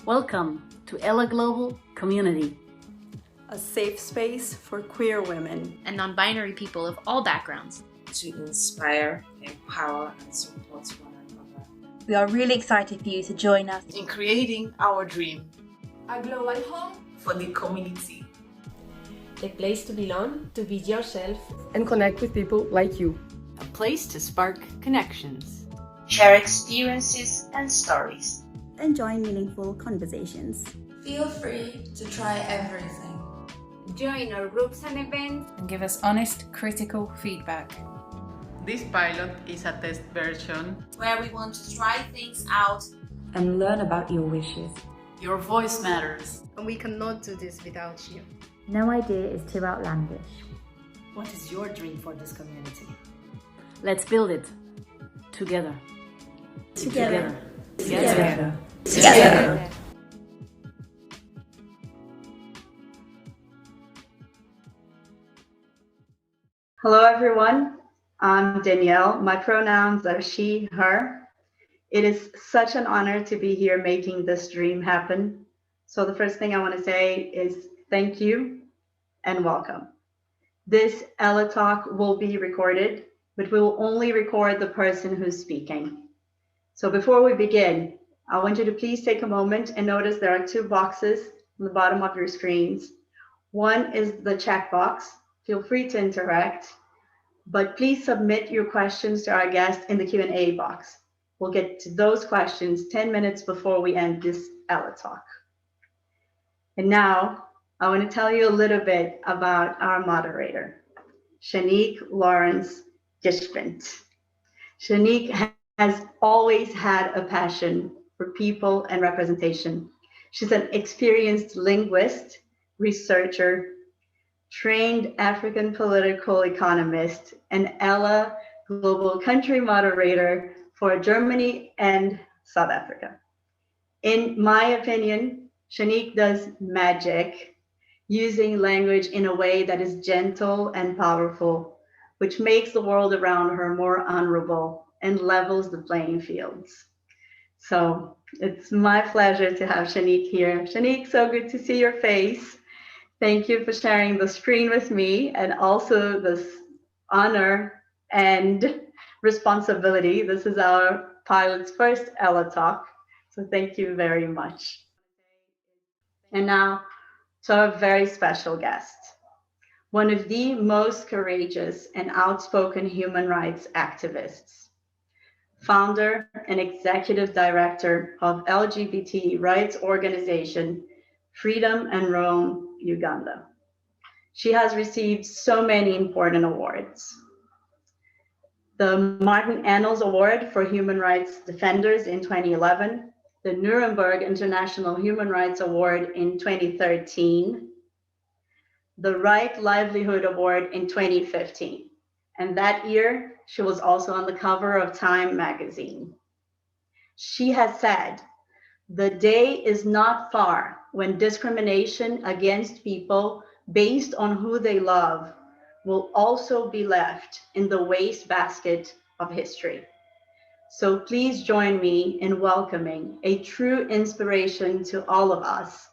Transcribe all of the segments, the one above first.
Welcome to Ella Global Community, a safe space for queer women and non-binary people of all backgrounds to inspire, empower, and support one another. We are really excited for you to join us in creating our dream. A global home for the community. A place to belong, to be yourself, and connect with people like you. A place to spark connections. Share experiences and stories. And join meaningful conversations. Feel free to try everything. Join our groups and events. And give us honest, critical feedback. This pilot is a test version where we want to try things out and learn about your wishes. Your voice matters. And we cannot do this without you. No idea is too outlandish. What is your dream for this community? Let's build it together. Together. Together. Together. Hello everyone, I'm Danielle. My pronouns are she, her. It is such an honor to be here making this dream happen. So the first thing I want to say is thank you and welcome. This Ella Talk will be recorded, but we will only record the person who's speaking. So before we begin, I want you to please take a moment and notice there are two boxes on the bottom of your screens. One is the chat box. Feel free to interact, but please submit your questions to our guest in the Q&A box. We'll get to those questions 10 minutes before we end this Ella Talk. And now, I want to tell you a little bit about our moderator, Shanique Lawrence Gishpint. Shanique has always had a passion for people and representation. She's an experienced linguist, researcher, trained African political economist, and Ella Global Country Moderator for Germany and South Africa. In my opinion, Shanique does magic, using language in a way that is gentle and powerful, which makes the world around her more honorable and levels the playing fields. So it's my pleasure to have Shanique here. Shanique, so good to see your face. Thank you for sharing the screen with me and also this honor and responsibility. This is our pilot's first Ella Talk, so thank you very much. And now to our very special guest, one of the most courageous and outspoken human rights activists, founder and executive director of LGBT rights organization Freedom and Rome, Uganda. She has received so many important awards. The Martin Annals Award for Human Rights Defenders in 2011, the Nuremberg International Human Rights Award in 2013, the Right Livelihood Award in 2015. And that year, she was also on the cover of Time magazine. She has said, "The day is not far when discrimination against people based on who they love will also be left in the wastebasket of history." So please join me in welcoming a true inspiration to all of us,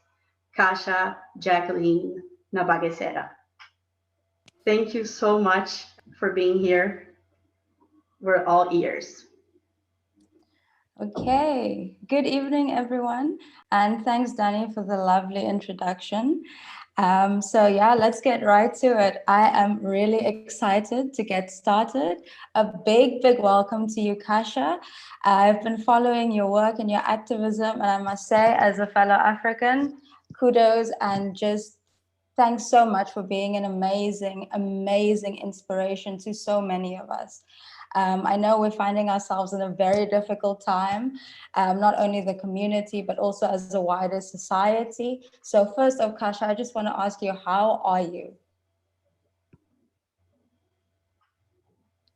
Kasha, Jacqueline, Nabagesera. Thank you so much for being here. We're all ears. Okay, good evening, everyone. And thanks, Danny, for the lovely introduction. So yeah, let's get right to it. I am really excited to get started. A big welcome to you, Kasha. I've been following your work and your activism, and I must say, as a fellow African, kudos and just thanks so much for being an amazing inspiration to so many of us. I know we're finding ourselves in a very difficult time, not only the community, but also as a wider society. So first off, Kasha, I just want to ask you, how are you?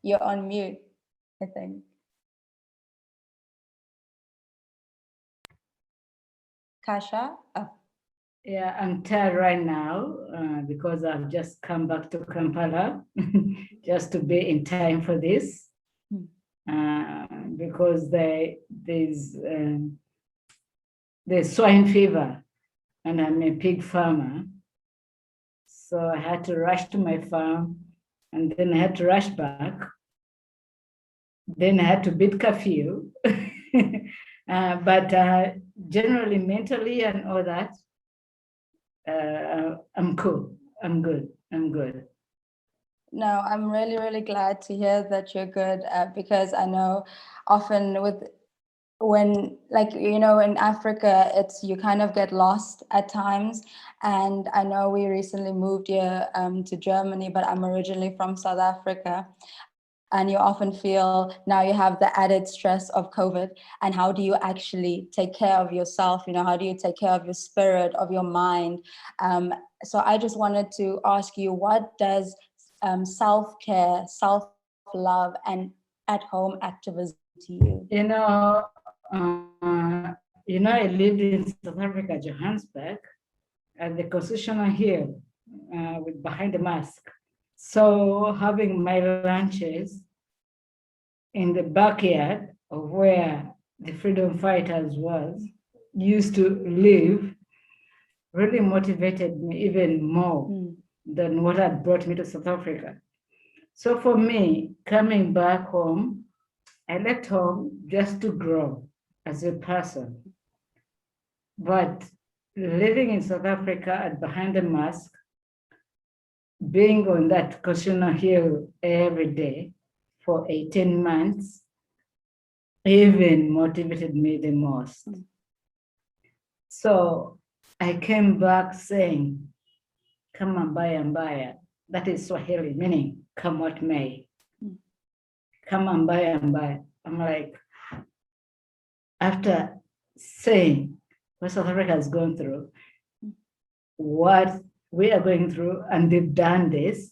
You're on mute, I think. Kasha? Oh. Yeah, I'm tired right now because I've just come back to Kampala just to be in time for this. Because there's the swine fever, and I'm a pig farmer. So I had to rush to my farm, and then I had to rush back. Then I had to beat curfew. But generally, mentally and all that, I'm cool. I'm good. I'm good. No, I'm really, really glad to hear that you're good, because I know often when, like, you know, in Africa, it's, you kind of get lost at times. And I know we recently moved here to Germany, but I'm originally from South Africa. And you often feel now you have the added stress of COVID, and how do you actually take care of yourself? You know, how do you take care of your spirit, of your mind? So I just wanted to ask you, what does self-care, self-love, and at-home activism to you? You know, I lived in South Africa, Johannesburg, at the Constitutional Hill, with behind the mask. So having my lunches in the backyard of where the freedom fighters used to live really motivated me even more than what had brought me to South Africa. So for me, coming back home, I left home just to grow as a person. But living in South Africa at behind the mask, being on that Constitutional Hill every day for 18 months, even motivated me the most. So I came back saying, come Ambaya. That is Swahili, meaning come what may. Come Ambaya. I'm like, after saying what South Africa has gone through, what we are going through, and they've done this,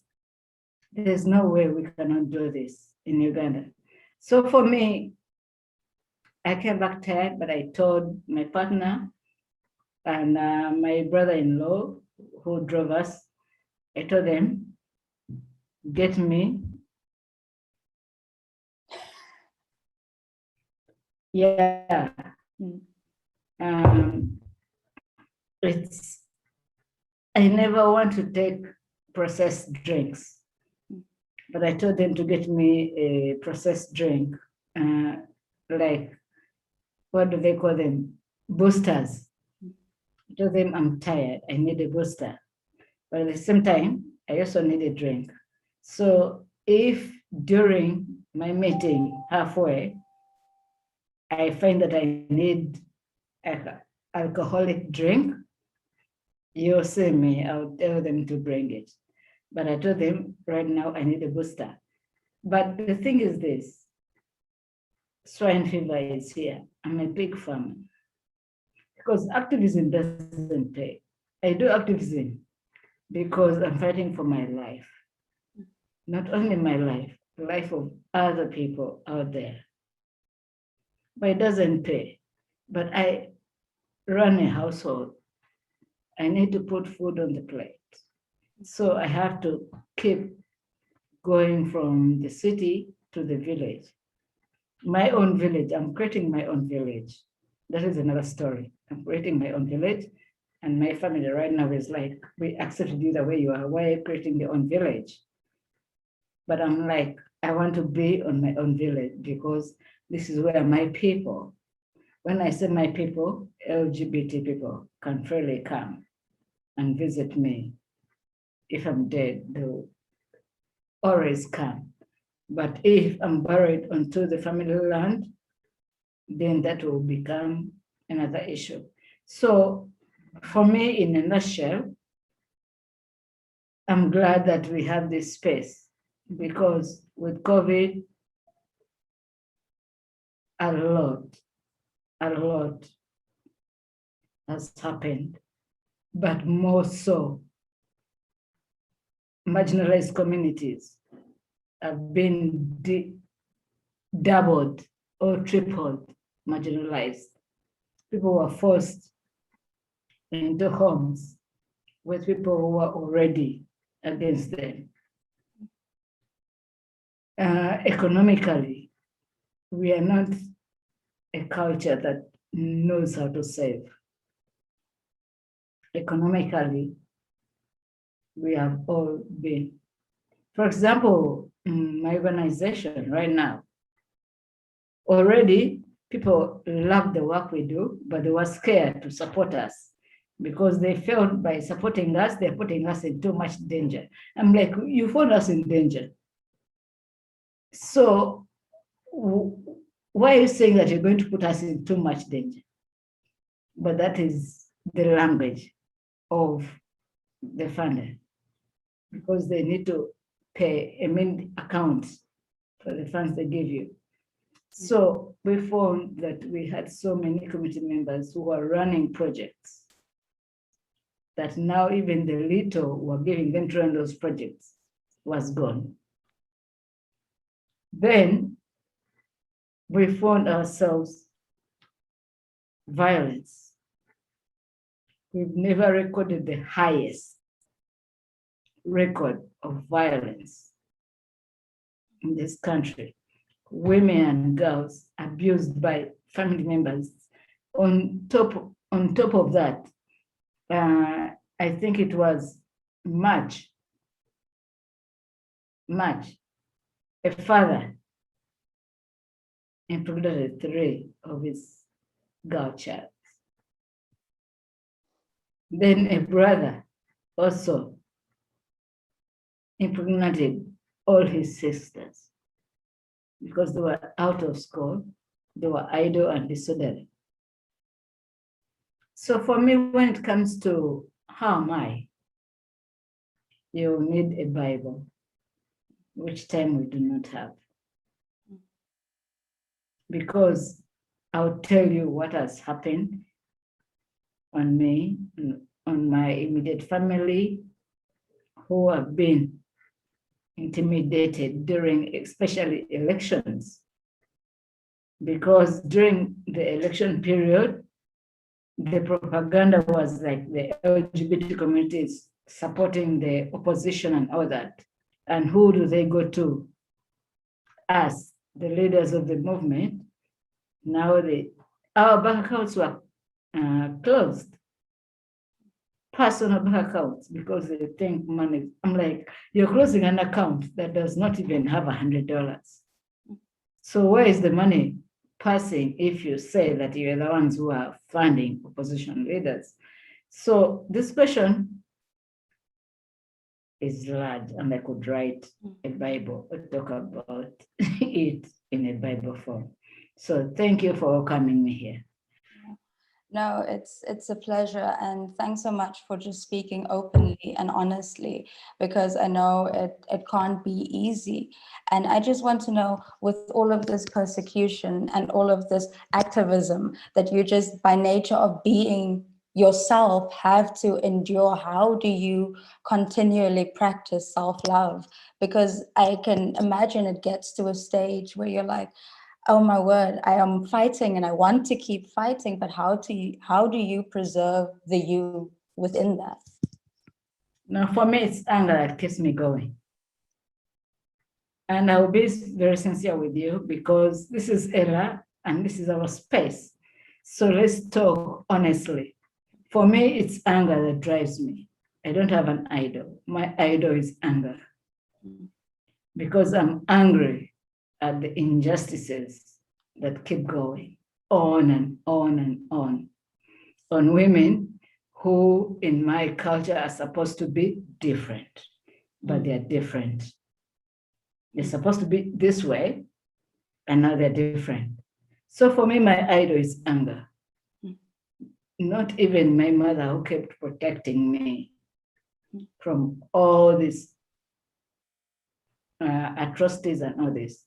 there's no way we cannot do this in Uganda. So for me, I came back tired, but I told my partner and my brother-in-law who drove us, I told them, get me. Yeah. I never want to take processed drinks, but I told them to get me a processed drink, like, what do they call them? Boosters. I told them I'm tired, I need a booster. But at the same time, I also need a drink. So if during my meeting halfway, I find that I need an alcoholic drink, you'll see me, I'll tell them to bring it. But I told them right now I need a booster. But the thing is this, swine fever is here. I'm a pig farmer. Because activism doesn't pay. I do activism because I'm fighting for my life. Not only my life, the life of other people out there. But it doesn't pay. But I run a household. I need to put food on the plate. So I have to keep going from the city to the village. My own village, I'm creating my own village. That is another story. I'm creating my own village, and my family right now is like, we accepted you the way you are. Why are you creating your own village? But I'm like, I want to be on my own village because this is where my people, when I say my people, LGBT people can freely come and visit me. If I'm dead, they'll always come. But if I'm buried onto the family land, then that will become another issue. So for me, in a nutshell, I'm glad that we have this space because with COVID, a lot has happened, but more so, marginalized communities have been doubled or tripled marginalized. People were forced into homes with people who were already against them. Economically, we are not a culture that knows how to save. economically we have all been. For example, my organization right now, already people love the work we do, but they were scared to support us because they felt by supporting us, they're putting us in too much danger. I'm like, you found us in danger. So why are you saying that you're going to put us in too much danger? But that is the language of the funder, because they need to pay accounts for the funds they give you. So we found that we had so many committee members who were running projects that now even the little we're giving them to run those projects was gone. Then we found ourselves violence. We've never recorded the highest record of violence in this country. Women and girls abused by family members. On top of that, I think it was March, a father impregnated 3 of his girl child. Then a brother also impregnated all his sisters because they were out of school, they were idle and disorderly. So for me, when it comes to how am I, you need a Bible, which time we do not have. Because I'll tell you what has happened on me, on my immediate family, who have been intimidated during especially elections. Because during the election period, the propaganda was like the LGBT communities supporting the opposition and all that. And who do they go to? Us, the leaders of the movement. Now our bank accounts were closed. Personal bank accounts, because they think money. I'm like, you're closing an account that does not even have $100. So where is the money passing if you say that you're the ones who are funding opposition leaders? So this question is large, and I could write a Bible or talk about it in a Bible form. So thank you for welcoming me here. No, it's a pleasure, and thanks so much for just speaking openly and honestly, because I know it can't be easy. And I just want to know, with all of this persecution and all of this activism that you just by nature of being yourself have to endure, how do you continually practice self-love? Because I can imagine it gets to a stage where you're like, oh my word, I am fighting and I want to keep fighting, but how do you preserve the you within that? Now, for me, it's anger that keeps me going. And I will be very sincere with you, because this is Ella and this is our space. So let's talk honestly. For me, it's anger that drives me. I don't have an idol. My idol is anger. Because I'm angry at the injustices that keep going on and on and on women who in my culture are supposed to be different, but they're different. They're supposed to be this way, and now they're different. So for me, my idol is anger. Not even my mother, who kept protecting me from all these atrocities and all this.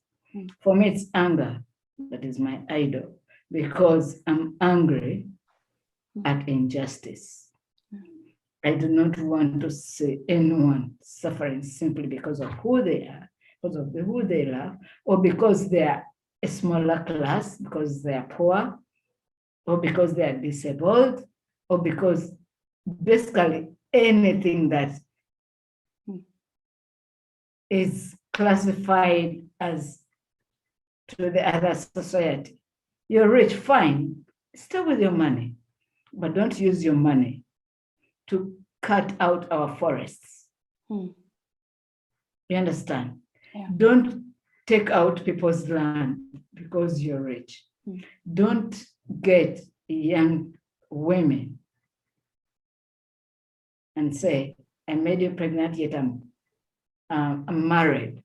For me, it's anger that is my idol, because I'm angry at injustice. I do not want to see anyone suffering simply because of who they are, because of who they love, or because they are a smaller class, because they are poor, or because they are disabled, or because basically anything that is classified as to the other society. You're rich, fine, stay with your money, but don't use your money to cut out our forests. Hmm. You understand? Yeah. Don't take out people's land because you're rich. Hmm. Don't get young women and say, I made you pregnant, yet I'm married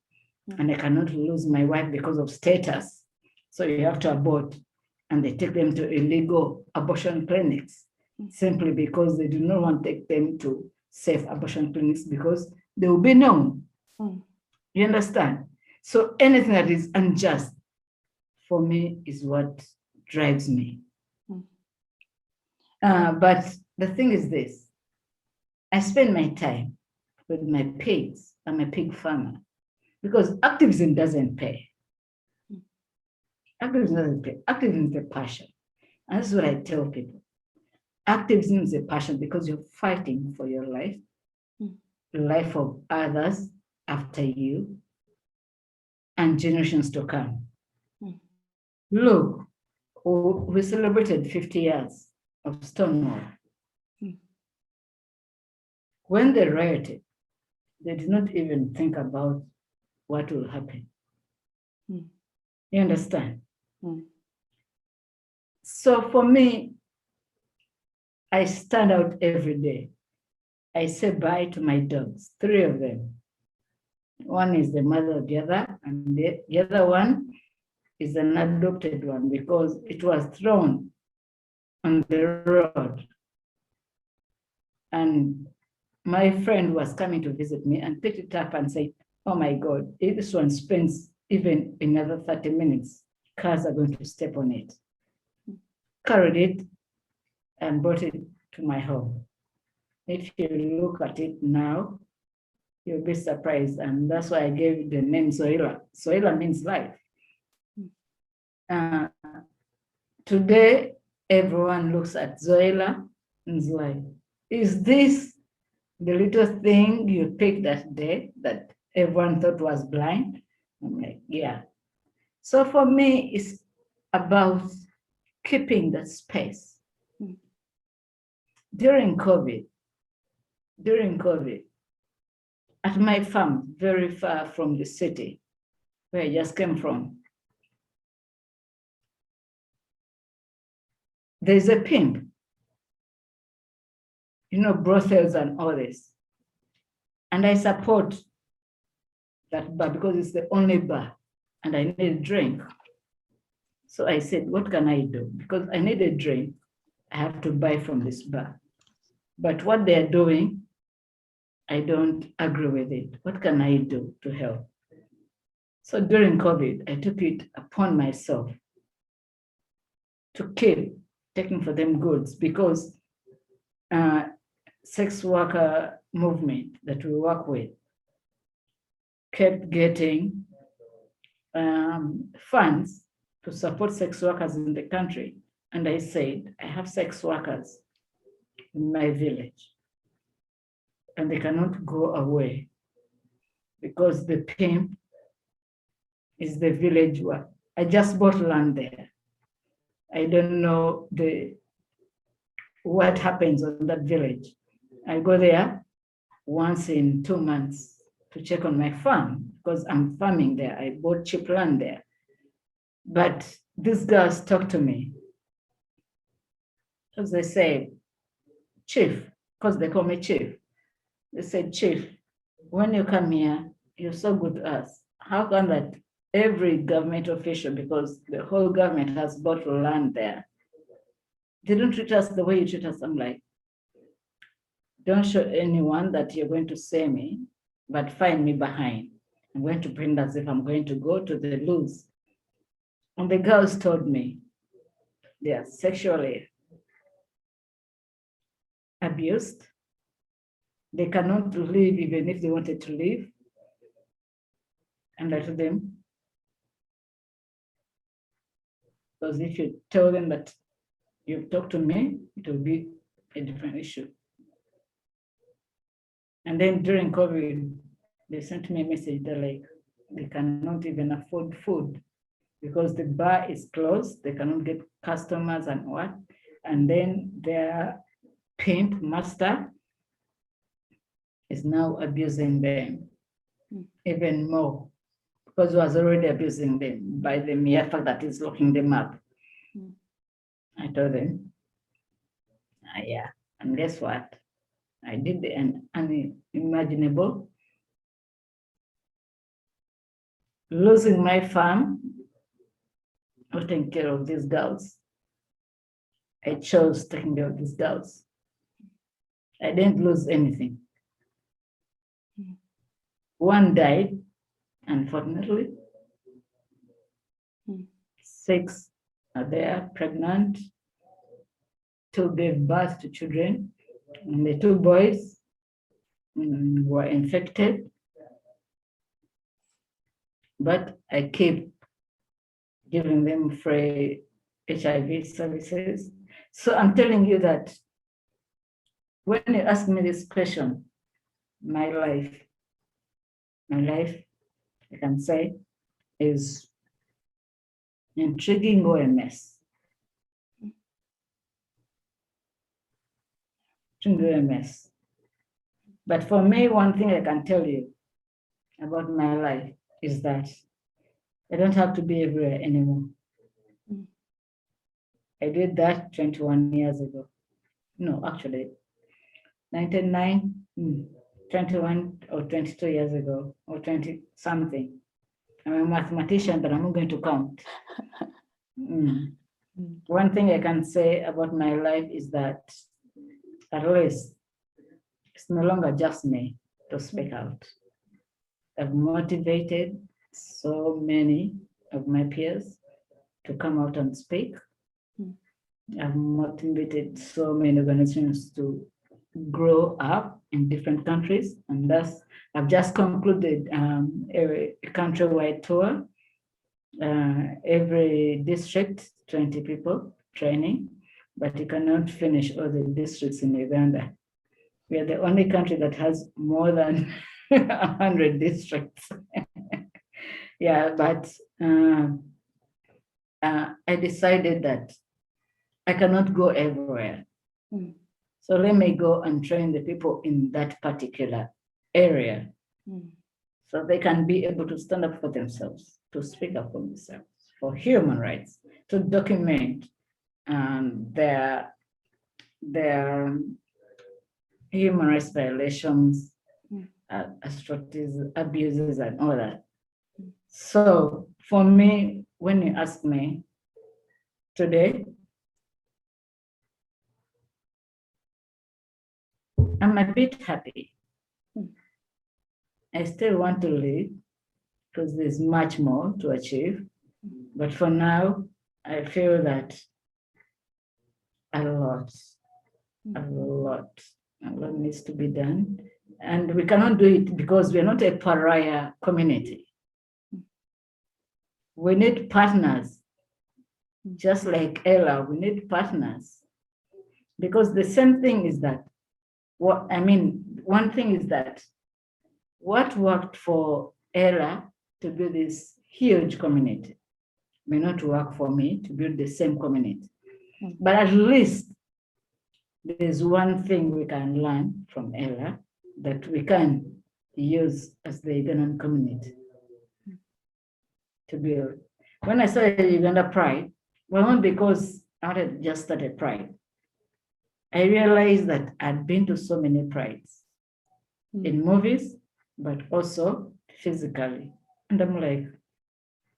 and I cannot lose my wife because of status. So you have to abort. And they take them to illegal abortion clinics simply because they do not want to take them to safe abortion clinics because they will be known. You understand? So anything that is unjust for me is what drives me. But the thing is this, I spend my time with my pigs. I'm a pig farmer because activism doesn't pay. Activism doesn't pay. Activism is a passion. And that's what I tell people. Activism is a passion because you're fighting for your life, the life of others after you, and generations to come. Look, we celebrated 50 years of Stonewall. When they rioted, they did not even think about what will happen. You understand? So for me, I stand out every day. I say bye to my dogs, 3 of them. One is the mother of the other, and the other one is an adopted one because it was thrown on the road. And my friend was coming to visit me and picked it up and said, oh my God, if this one spends even another 30 minutes, cars are going to step on it. Carried it and brought it to my home. If you look at it now, you'll be surprised. And that's why I gave the name Zoila. Zoila means life. Today, everyone looks at Zoila and is like, is this the little thing you picked that day that everyone thought was blind? I'm like, yeah. So for me, it's about keeping that space. During COVID, at my farm, very far from the city, where I just came from, there's a pimp, brothels and all this. And I support that bar because it's the only bar and I need a drink. So I said, what can I do? Because I need a drink, I have to buy from this bar. But what they're doing, I don't agree with it. What can I do to help? So during COVID, I took it upon myself to keep taking for them goods because sex worker movement that we work with kept getting funds to support sex workers in the country. And I said, I have sex workers in my village and they cannot go away because the pimp is the village one. I just bought land there. I don't know what happens on that village. I go there once in 2 months to check on my farm because I'm farming there. I bought cheap land there. But these girls talk to me. Because they say, Chief, because they call me Chief. They said, Chief, when you come here, you're so good to us. How come that every government official, because the whole government has bought land there, they don't treat us the way you treat us? I'm like, don't show anyone that you're going to say me, but find me behind. I'm going to pretend as if I'm going to go to the loose. And the girls told me they are sexually abused. They cannot leave even if they wanted to leave. And I told them, because if you tell them that you've talked to me, it will be a different issue. And then during COVID, they sent me a message. They're like, they cannot even afford food because the bar is closed. They cannot get customers and what. And then their pimp master is now abusing them even more, because he was already abusing them by the mere fact that he's locking them up. I told them, yeah, and guess what? I did the unimaginable, losing my farm, not taking care of these girls. I chose taking care of these girls. I didn't lose anything. One died, unfortunately. 6 are there, pregnant. 2 gave birth to children, and the 2 boys were infected. But I keep giving them free HIV services. So I'm telling you that when you ask me this question, my life, I can say, is intriguing or a mess. Intriguing or a mess. But for me, one thing I can tell you about my life is that I don't have to be everywhere anymore. I did that 21 years ago. No, actually, 21 or 22 years ago, or 20 something. I'm a mathematician, but I'm not going to count. One thing I can say about my life is that at least it's no longer just me to speak out. I've motivated so many of my peers to come out and speak. I've motivated so many organizations to grow up in different countries, and thus I've just concluded a countrywide tour. Every district, 20 people training, but you cannot finish all the districts in Uganda. We are the only country that has more than 100 districts. Yeah, but I decided that I cannot go everywhere. So let me go and train the people in that particular area so they can be able to stand up for themselves, to speak up for themselves, for human rights, to document their human rights violations, atrocities, abuses, and all that. So for me, when you ask me today, I'm a bit happy. I still want to live because there's much more to achieve. But for now, I feel that a lot needs to be done. And we cannot do it because we're not a pariah community. We need partners. Just like Ella, we need partners. Because the same thing is that, one thing is that what worked for Ella to build this huge community may not work for me to build the same community. But at least there's one thing we can learn from Ella that we can use as the Ugandan community to build. When I started Uganda Pride, well, not because I had just started Pride. I realized that I'd been to so many prides in movies, but also physically. And I'm like,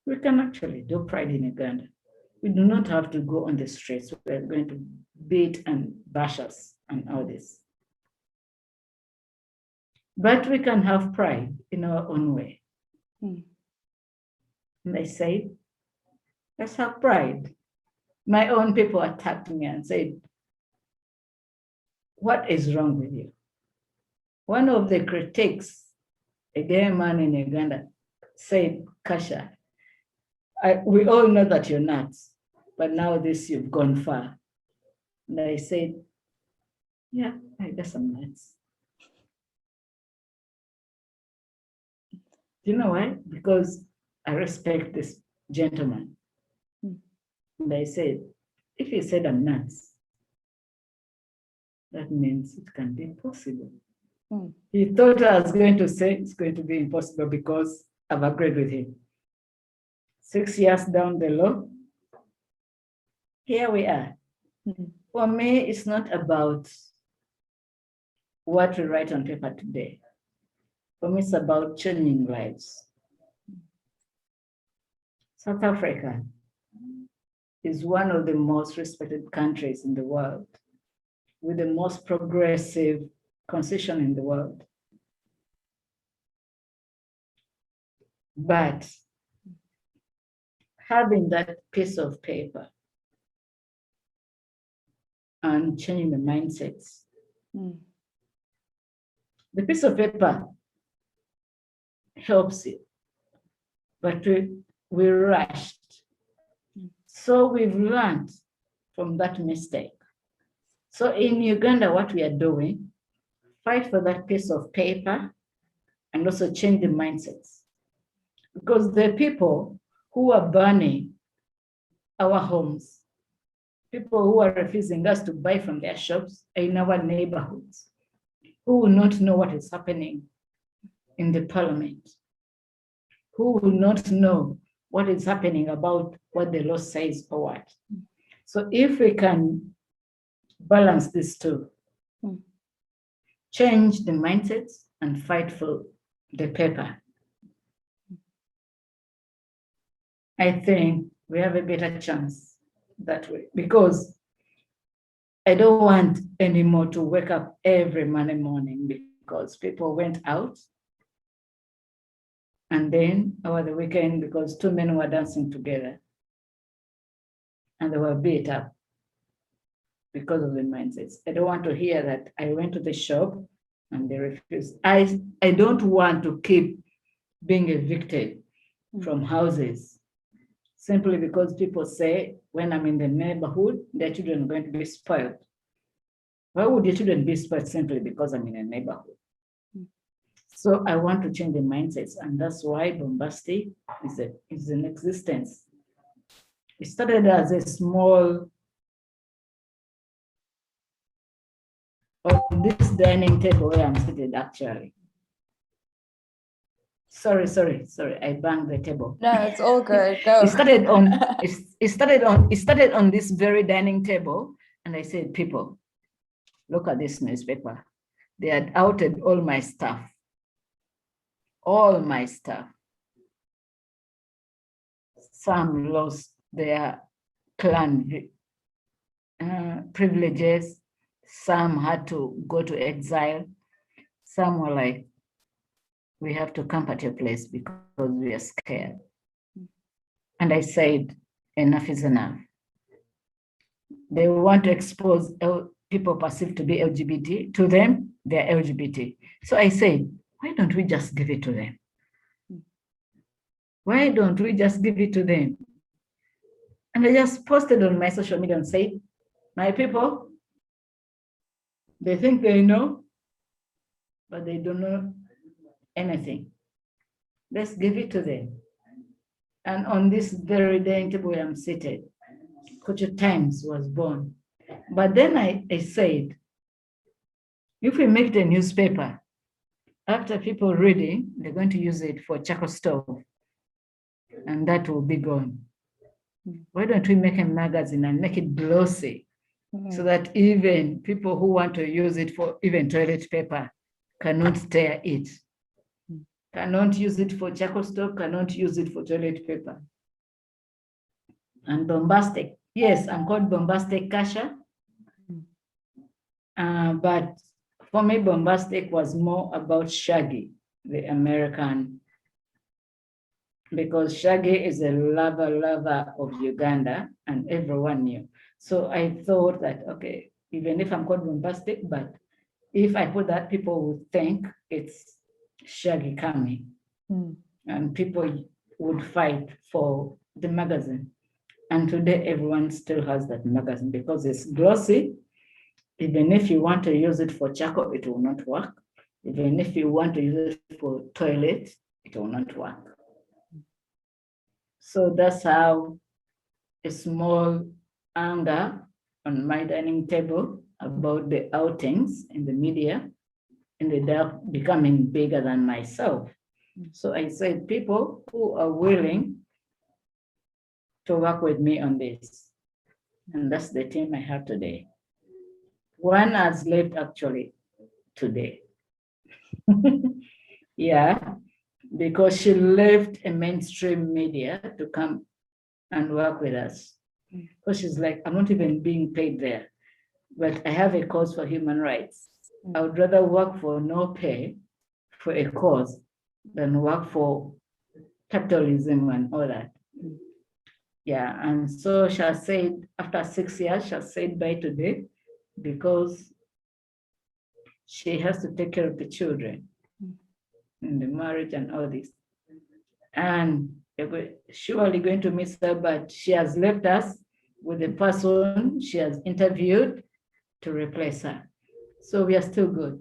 we can actually do Pride in Uganda. We do not have to go on the streets. We're going to beat and bash us and all this. But we can have Pride in our own way. And I said, let's have Pride. My own people attacked me and said, what is wrong with you? One of the critics, a gay man in Uganda, said, Kasha, we all know that you're nuts, but now this you've gone far. And I said, yeah, I guess I'm nuts. Do you know why? Because I respect this gentleman. And I said, if he said I'm nuts, that means it can be possible. He thought I was going to say it's going to be impossible because I've agreed with him. 6 years down the road, here we are. For me, it's not about what we write on paper today. For me, it's about changing lives. South Africa is one of the most respected countries in the world, with the most progressive constitution in the world. But having that piece of paper and changing the mindsets, the piece of paper helps you, but we rushed. So we've learned from that mistake. So in Uganda, what we are doing, fight for that piece of paper and also change the mindsets. Because the people who are burning our homes, people who are refusing us to buy from their shops are in our neighborhoods, who will not know what is happening in the parliament, who will not know what is happening about what the law says or what. So if we can balance these two, change the mindsets and fight for the paper, I think we have a better chance that way, because I don't want anymore to wake up every Monday morning because people went out and then over the weekend because two men were dancing together and they were beat up because of the mindsets. I don't want to hear that I went to the shop and they refused. I don't want to keep being evicted from houses simply because people say, when I'm in the neighborhood, their children are going to be spoiled. Why would your children be spoiled simply because I'm in a neighborhood? So I want to change the mindsets, and that's why Bombastic is in existence. It started as a small, on this dining table where I'm seated actually. Sorry, I banged the table. No, it's all good. Go. It started on this very dining table, and I said, people, look at this newspaper. They had outed all my stuff. All my stuff. Some lost their clan privileges. Some had to go to exile. Some were like, we have to camp at your place because we are scared. And I said, enough is enough. They want to expose people perceived to be LGBT. To them, they're LGBT. So I said, why don't we just give it to them? Why don't we just give it to them? And I just posted on my social media and said, my people, they think they know, but they don't know anything. Let's give it to them. And on this very dining table where I'm seated, Culture Times was born. But then I said, if we make the newspaper, after people reading, they're going to use it for charcoal stove, and that will be gone. Why don't we make a magazine and make it glossy so that even people who want to use it for even toilet paper cannot tear it, cannot use it for charcoal stove, cannot use it for toilet paper. And Bombastic, yes, I'm called Bombastic Kasha, but for me, Bombastic was more about Shaggy, the American, because Shaggy is a lover of Uganda, and everyone knew. So I thought that, okay, even if I'm called Bombastic, but if I put that, people would think it's Shaggy coming, and people would fight for the magazine. And today, everyone still has that magazine because it's glossy. Even if you want to use it for charcoal, it will not work. Even if you want to use it for toilet, it will not work. So that's how a small anger on my dining table about the outings in the media ended up becoming bigger than myself. So I said, people who are willing to work with me on this. And that's the team I have today. One has left actually today. Yeah, because she left a mainstream media to come and work with us. Because she's like, I'm not even being paid there, but I have a cause for human rights. I would rather work for no pay for a cause than work for capitalism and all that. Yeah, and so she has said, after 6 years, she has said bye today because she has to take care of the children in the marriage and all this. And we're surely going to miss her, but she has left us with the person she has interviewed to replace her. So we are still good.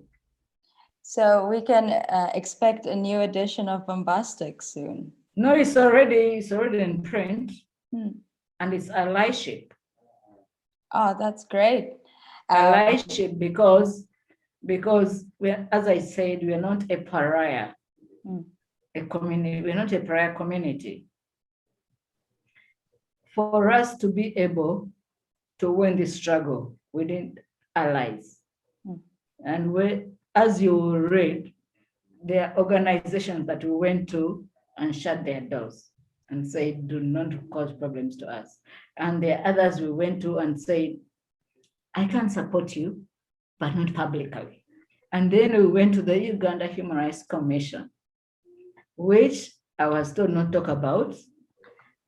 So we can expect a new edition of Bombastic soon. No, it's already in print, and it's allyship. Oh, that's great. Allyship because we're, as I said, we're not a pariah, a community. We're not a pariah community. For us to be able to win this struggle, we need allies. And as you read, there are organizations that we went to and shut their doors and said, do not cause problems to us. And there are others we went to and said, I can support you, but not publicly. And then we went to the Uganda Human Rights Commission, which I was told not to talk about,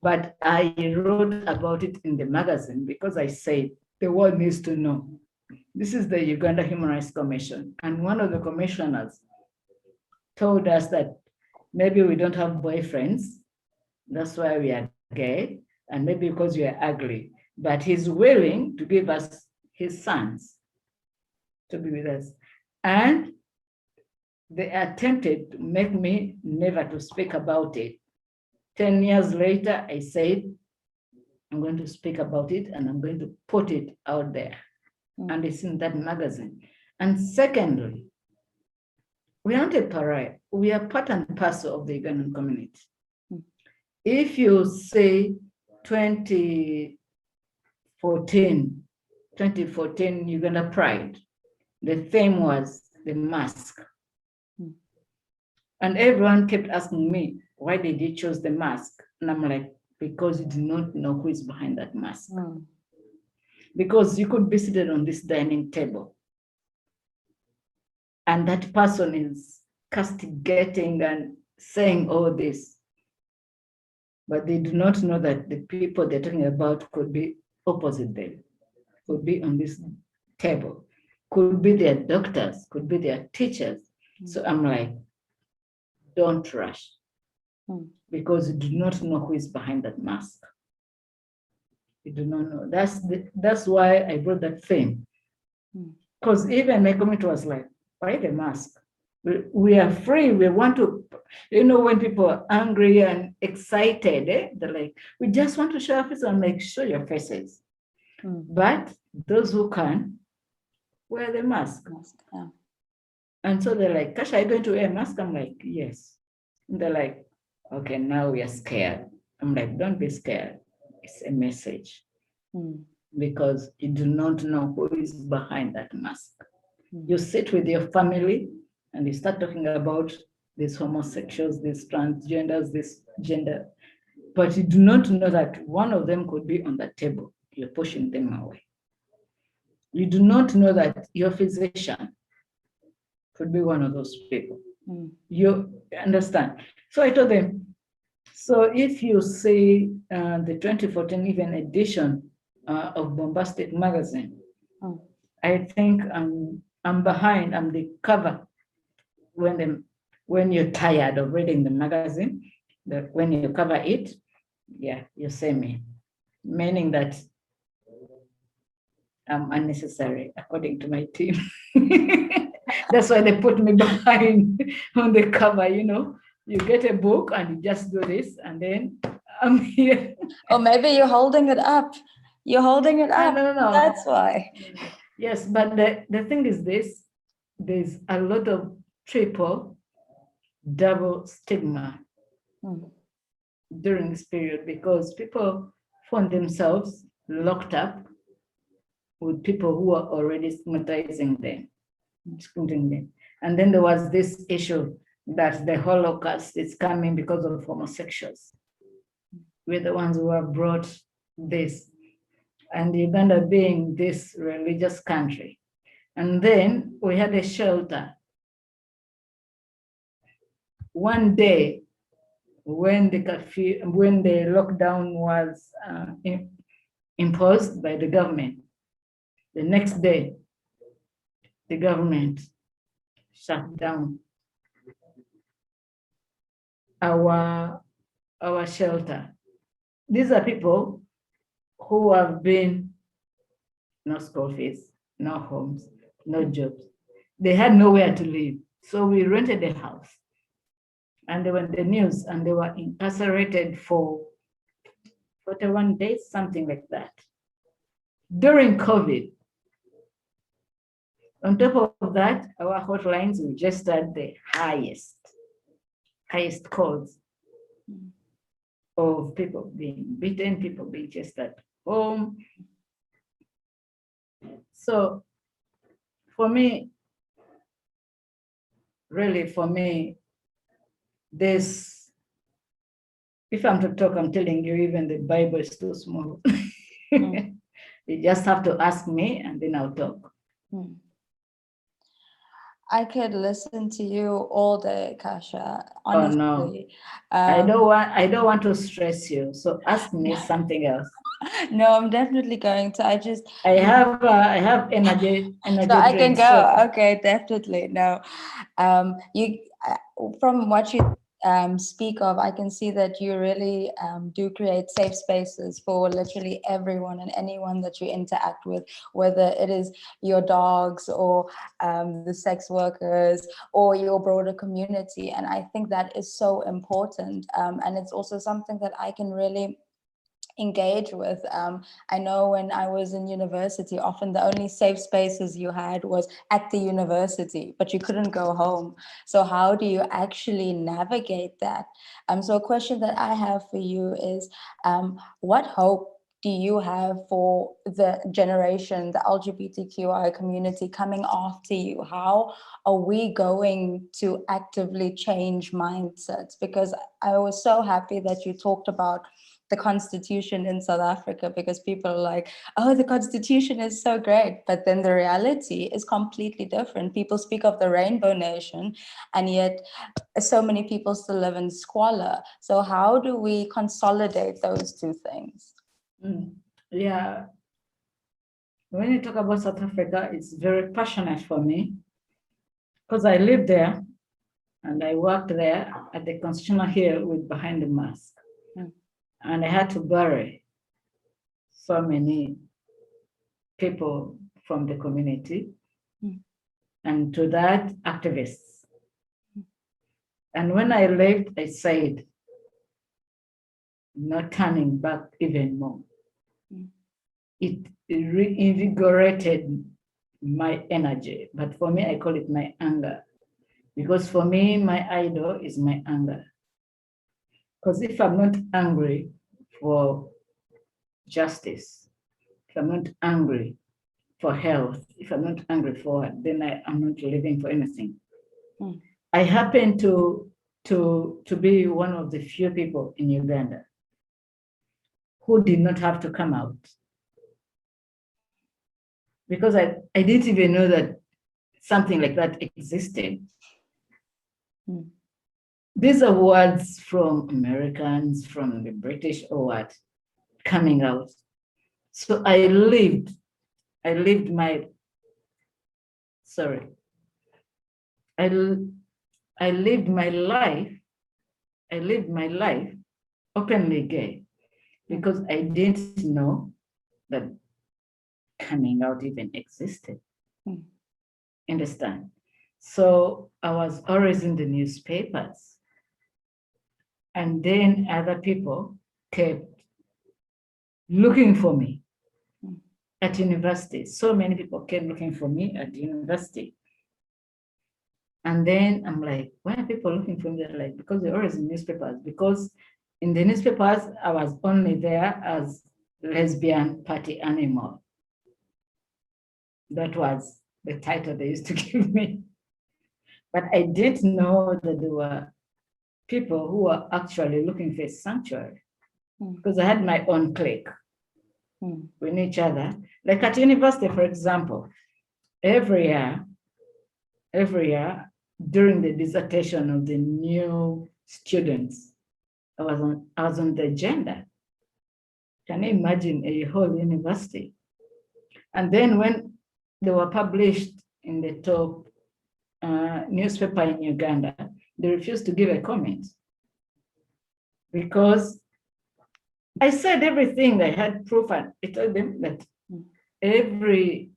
but I wrote about it in the magazine because I said, the world needs to know. This is the Uganda Human Rights Commission. And one of the commissioners told us that maybe we don't have boyfriends, that's why we are gay, and maybe because we are ugly, but he's willing to give us his sons to be with us. And they attempted to make me never to speak about it. 10 years later, I said, I'm going to speak about it and I'm going to put it out there. And it's in that magazine. And secondly, we aren't a pariah. We are part and parcel of the Ugandan community. If you say 2014 Uganda Pride, the theme was the mask. And everyone kept asking me, why did you choose the mask? And I'm like, because you do not know who is behind that mask. Because you could be seated on this dining table and that person is castigating and saying all this, but they do not know that the people they're talking about could be opposite them, could be on this table, could be their doctors, could be their teachers. So I'm like, don't rush, because you do not know who is behind that mask. You do not know. That's why I brought that theme. Because even my community was like, why the mask? We are free. We want to, when people are angry and excited, they're like, we just want to show our faces. I'm like, show your faces. But those who can, wear the mask. And so they're like, Kasha, are you going to wear a mask? I'm like, yes. And they're like, okay, now we are scared. I'm like, don't be scared. It's a message. Because you do not know who is behind that mask. You sit with your family and you start talking about these homosexuals, these transgenders, this gender, but you do not know that one of them could be on the table. You're pushing them away. You do not know that your physician could be one of those people. You understand? So I told them, so if you see the 2014 even edition of Bombastic magazine, I think I'm behind, I'm the cover when you're tired of reading the magazine, when you cover it, yeah, you see me, meaning that I'm unnecessary according to my team. That's why they put me behind on the cover, You get a book and you just do this, and then I'm here. Or maybe you're holding it up. You're holding it up. No. That's why. Yes, but the thing is this, there's a lot of triple, double stigma during this period because people found themselves locked up with people who are already stigmatizing them, excluding them. And then there was this issue that the Holocaust is coming because of homosexuals. We're the ones who have brought this. And Uganda being this religious country. And then we had a shelter. One day, when the lockdown was imposed by the government, the next day, the government shut down our shelter. These are people who have been no school fees, no homes, no jobs. They had nowhere to live. So we rented a house. And they were in the news and they were incarcerated for 41 days, something like that. During COVID, on top of that, our hotlines registered the highest calls of people being beaten, people being chased at home. So for me, really for me, this, if I'm to talk, I'm telling you, even the Bible is too small. You just have to ask me and then I'll talk. I could listen to you all day, Kasha. Oh Honestly. no, I don't want to stress you. So ask me something else. No, I'm definitely going to. I have energy so I can drinks, go. so. Okay, definitely. No, from what you speak of, I can see that you really do create safe spaces for literally everyone and anyone that you interact with, whether it is your dogs or the sex workers or your broader community. And I think that is so important. And it's also something that I can really engage with. I know when I was in university, often the only safe spaces you had was at the university, but you couldn't go home. So how do you actually navigate that? So a question that I have for you is, what hope do you have for the generation, the LGBTQI community coming after you? How are we going to actively change mindsets? Because I was so happy that you talked about the Constitution in South Africa, because people are like, oh, the Constitution is so great. But then the reality is completely different. People speak of the Rainbow Nation, and yet so many people still live in squalor. So how do we consolidate those two things? Yeah. When you talk about South Africa, it's very passionate for me because I lived there and I worked there at the Constitutional Hill with Behind the Mask. And I had to bury so many people from the community, and to that, activists. And when I left, I said, not turning back even more. It reinvigorated my energy, but for me, I call it my anger. Because for me, my idol is my anger. Because if I'm not angry for justice, if I'm not angry for health, if I'm not angry for it, then I'm not living for anything. I happen to be one of the few people in Uganda who did not have to come out. Because I didn't even know that something like that existed. These are words from Americans, from the British or what, coming out. So I lived my life openly gay because I didn't know that coming out even existed. Understand? So I was always in the newspapers. And then other people kept looking for me at university. So many people came looking for me at university. And then I'm like, why are people looking for me? They're like, because they're always in newspapers. Because in the newspapers, I was only there as lesbian party animal. That was the title they used to give me. But I didn't know that there were people who were actually looking for a sanctuary, because I had my own clique. We knew each other. Like at university, for example, every year, during the dissertation of the new students, I was on the agenda. Can you imagine a whole university? And then when they were published in the top newspaper in Uganda, they refused to give a comment because I said everything. I had proof, and I told them that every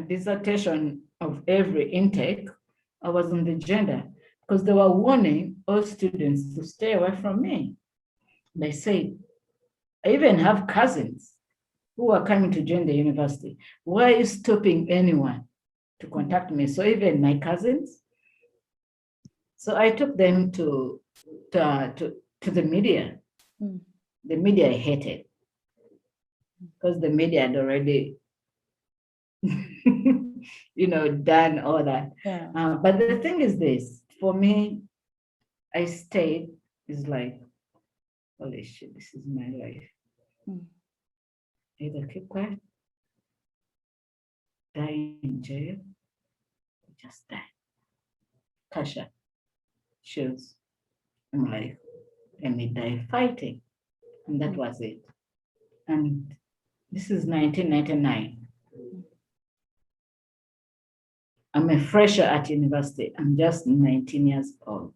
dissertation of every intake, I was on the agenda because they were warning all students to stay away from me. They said, I even have cousins who are coming to join the university. Why are you stopping anyone to contact me? So even my cousins. So I took them to the media. The media I hated because the media had already, done all that. Yeah. But the thing is this, for me, I stayed, it's like, holy shit, this is my life. Either keep quiet, die in jail, or just die. Kasha shows. I'm like, let me die fighting. And that was it. And this is 1999. I'm a fresher at university. I'm just 19 years old.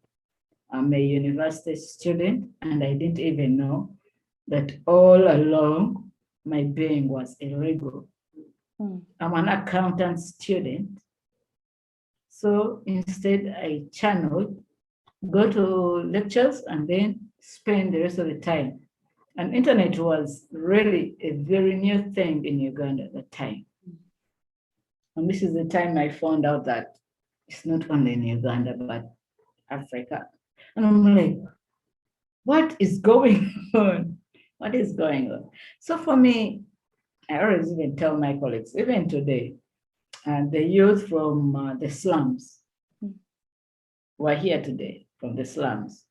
I'm a university student, and I didn't even know that all along my being was illegal. I'm an accountant student. So instead, I channeled, go to lectures, and then spend the rest of the time. And internet was really a very new thing in Uganda at the time. And this is the time I found out that it's not only in Uganda, but Africa. And I'm like, what is going on? What is going on? So for me, I always even tell my colleagues, even today, the youth from the slums were here today, from the slums.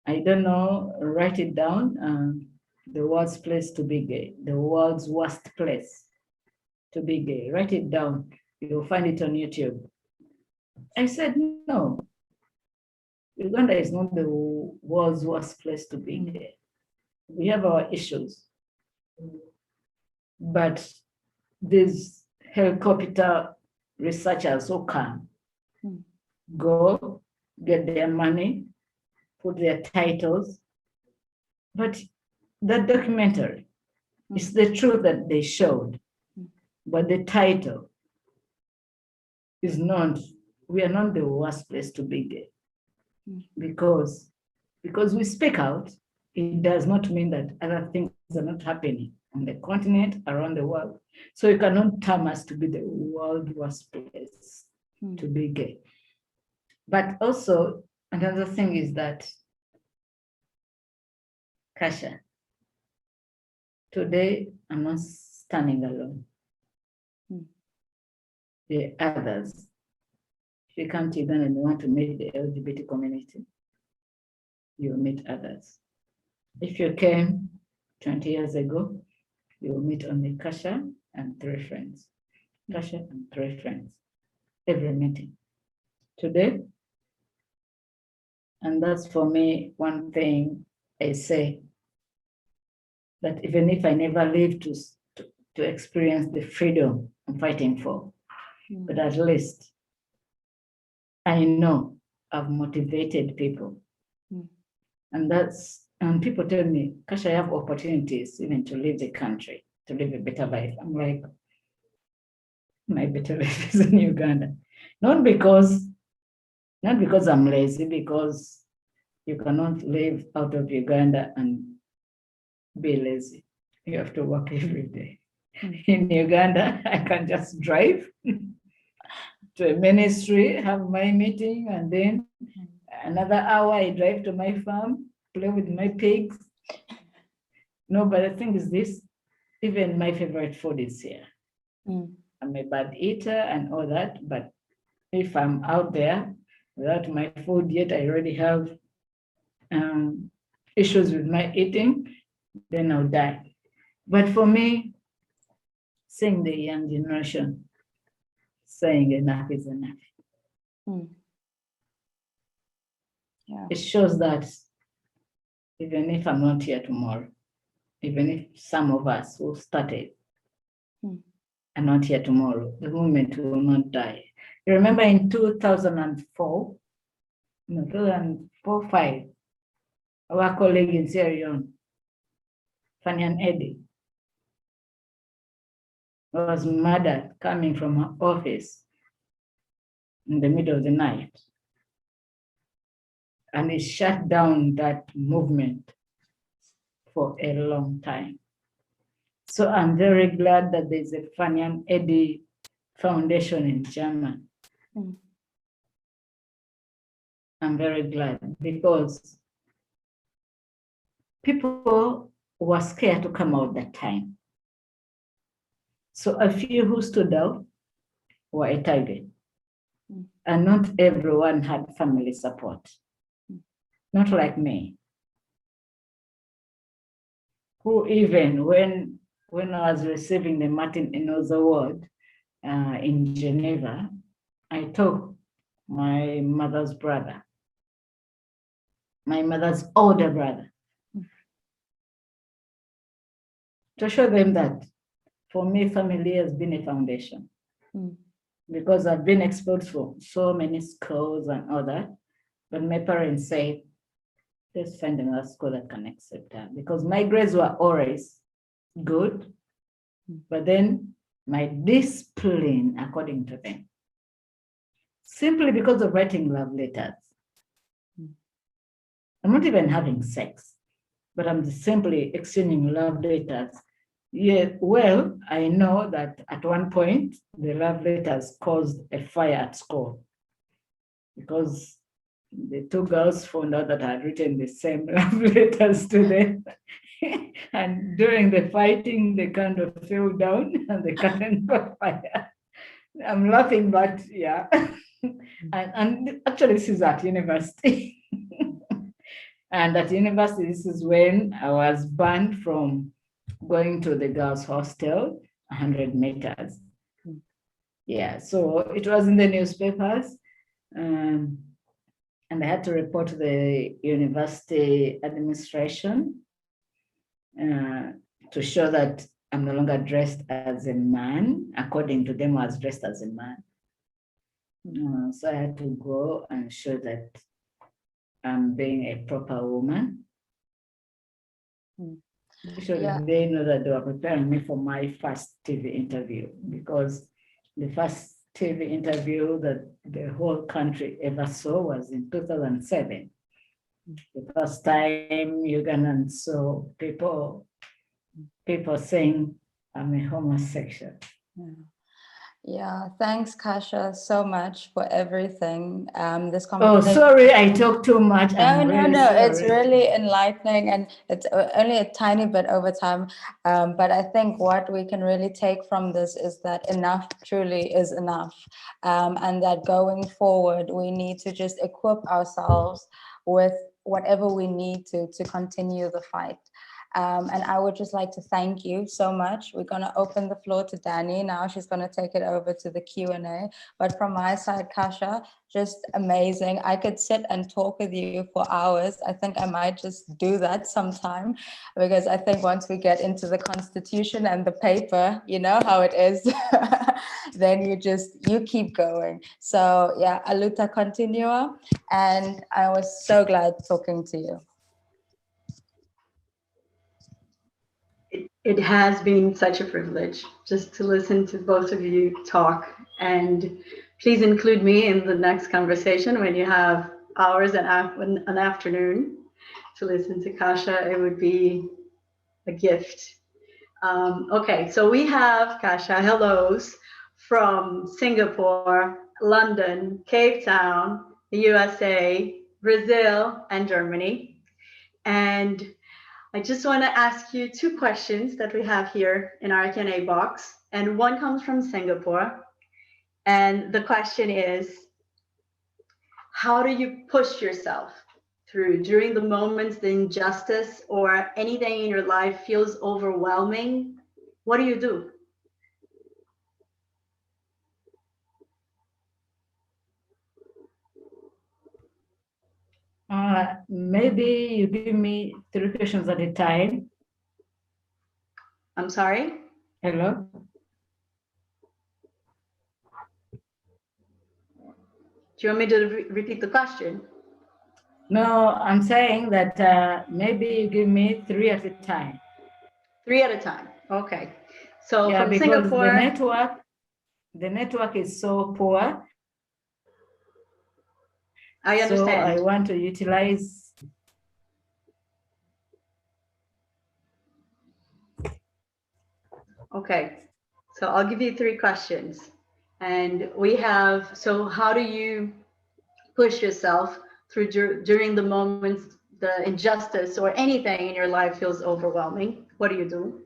I don't know, write it down, the world's place to be gay, the world's worst place to be gay. Write it down, you'll find it on YouTube. I said, no, Uganda is not the world's worst place to be gay. We have our issues. But these helicopter researchers who come, go, get their money, put their titles, but that documentary is the truth that they showed, but the title is not, we are not the worst place to be gay. Because we speak out, it does not mean that other things are not happening on the continent, around the world. So you cannot term us to be the world's worst place to be gay. But also, another thing is that, Kasha, today I'm not standing alone. The others, if you come to Uganda and you want to meet the LGBT community, you will meet others. If you came 20 years ago, you will meet only Kasha and 3 friends. Kasha and 3 friends, every meeting. Today, and that's for me one thing I say, that even if I never live to experience the freedom I'm fighting for, but at least I know I've motivated people. And people tell me, Kasha, I have opportunities even to leave the country, to live a better life. I'm like, my better life is in Uganda. Not because I'm lazy, because you cannot live out of Uganda and be lazy. You have to work every day. In Uganda, I can just drive to a ministry, have my meeting, and then another hour I drive to my farm, play with my pigs. No, but the thing is this, even my favorite food is here. I'm a bad eater and all that, but if I'm out there without my food yet, I already have issues with my eating, then I'll die. But for me, seeing the young generation saying enough is enough. Yeah. It shows that even if I'm not here tomorrow, even if some of us who started are not here tomorrow, the movement will not die. You remember in 2004, 5, our colleague in Sierra Leone, Fanyan Eddy, was murdered coming from her office in the middle of the night. And it shut down that movement for a long time. So I'm very glad that there's a Fanyan Eddy Foundation in Germany. I'm very glad because people were scared to come out that time. So a few who stood out were a target. And not everyone had family support. Not like me, who even when I was receiving the Martin Eno's Award in Geneva, I took my mother's brother, my mother's older brother, to show them that for me, family has been a foundation. Because I've been exposed for so many schools and all that, but my parents say, let's find another school that can accept her. Because my grades were always good, but then my discipline, according to them, simply because of writing love letters. I'm not even having sex, but I'm simply exchanging love letters. Yeah, well, I know that at one point, the love letters caused a fire at school because the two girls found out that I had written the same love letters to them. And during the fighting, they kind of fell down and the curtain caught fire. I'm laughing, but yeah. and actually, this is at university. And at university, this is when I was banned from going to the girls' hostel, 100 meters. Yeah, so it was in the newspapers. And I had to report to the university administration to show that I'm no longer dressed as a man. According to them, I was dressed as a man. So I had to go and show that I'm being a proper woman. Actually, they know that they were preparing me for my first TV interview because the first TV interview that the whole country ever saw was in 2007. The first time Ugandans saw people saying I'm a homosexual. Yeah, thanks, Kasha, so much for everything. This Oh, conversation. sorry, I talk too much. No, it's really enlightening, and it's only a tiny bit over time. But I think what we can really take from this is that enough truly is enough, and that going forward, we need to just equip ourselves with whatever we need to continue the fight. And I would just like to thank you so much. We're going to open the floor to Danny now. She's going to take it over to the Q&A. But from my side, Kasha, just amazing. I could sit and talk with you for hours. I think I might just do that sometime because I think once we get into the Constitution and the paper, you know how it is, then you keep going. So yeah, aluta continua. And I was so glad talking to you. It has been such a privilege just to listen to both of you talk, and please include me in the next conversation when you have hours and an afternoon to listen to Kasha. It would be a gift. Okay, so we have Kasha hellos from Singapore, London, Cape Town, the USA, Brazil, and Germany. And I just want to ask you two questions that we have here in our Q&A box. And one comes from Singapore. And the question is, how do you push yourself through during the moments the injustice or anything in your life feels overwhelming? What do you do? Maybe you give me 3 questions at a time. I'm sorry? Hello? Do you want me to repeat the question? No, I'm saying that maybe you give me 3 at a time. 3 at a time. Okay. So yeah, from because Singapore, the network is so poor. I understand. So I want to utilize. Okay. So I'll give you 3 questions. And we have, so how do you push yourself through during the moments the injustice or anything in your life feels overwhelming? What do you do?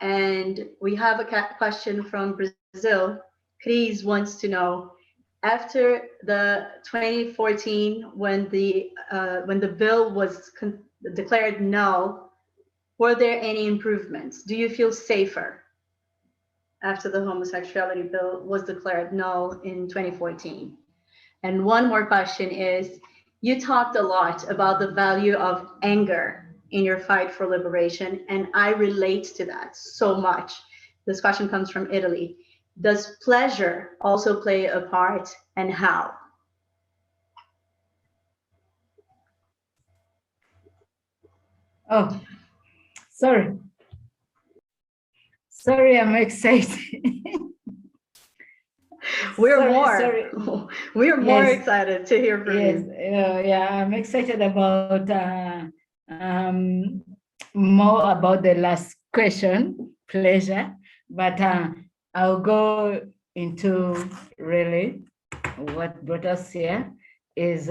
And we have a question from Brazil. Cris wants to know, after the 2014, when the bill was declared null, were there any improvements? Do you feel safer after the homosexuality bill was declared null in 2014? And one more question is, you talked a lot about the value of anger in your fight for liberation, and I relate to that so much. This question comes from Italy. Does pleasure also play a part, and how? Oh, sorry. Sorry, I'm excited. We're more excited to hear from you. Yeah, I'm excited about more about the last question, pleasure, but I'll go into really what brought us here is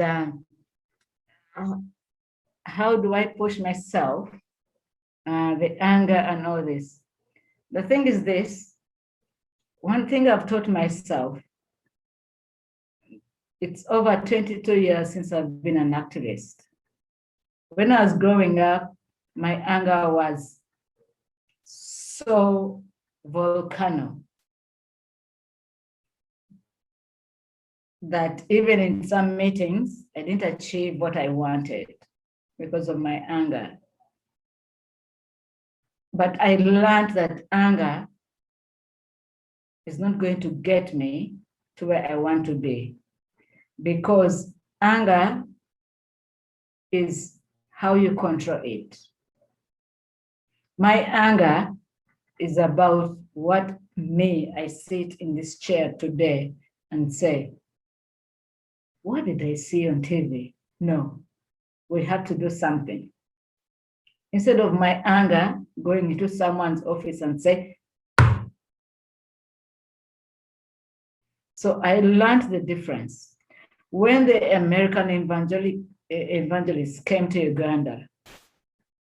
how do I push myself, the anger and all this. The thing is this, one thing I've taught myself, it's over 22 years since I've been an activist. When I was growing up, my anger was so volcano that even in some meetings, I didn't achieve what I wanted because of my anger. But I learned that anger is not going to get me to where I want to be, because anger is how you control it. My anger is about what I sit in this chair today and say, what did I see on TV? No, we have to do something. Instead of my anger going into someone's office and say, so I learned the difference. When the American evangelists came to Uganda,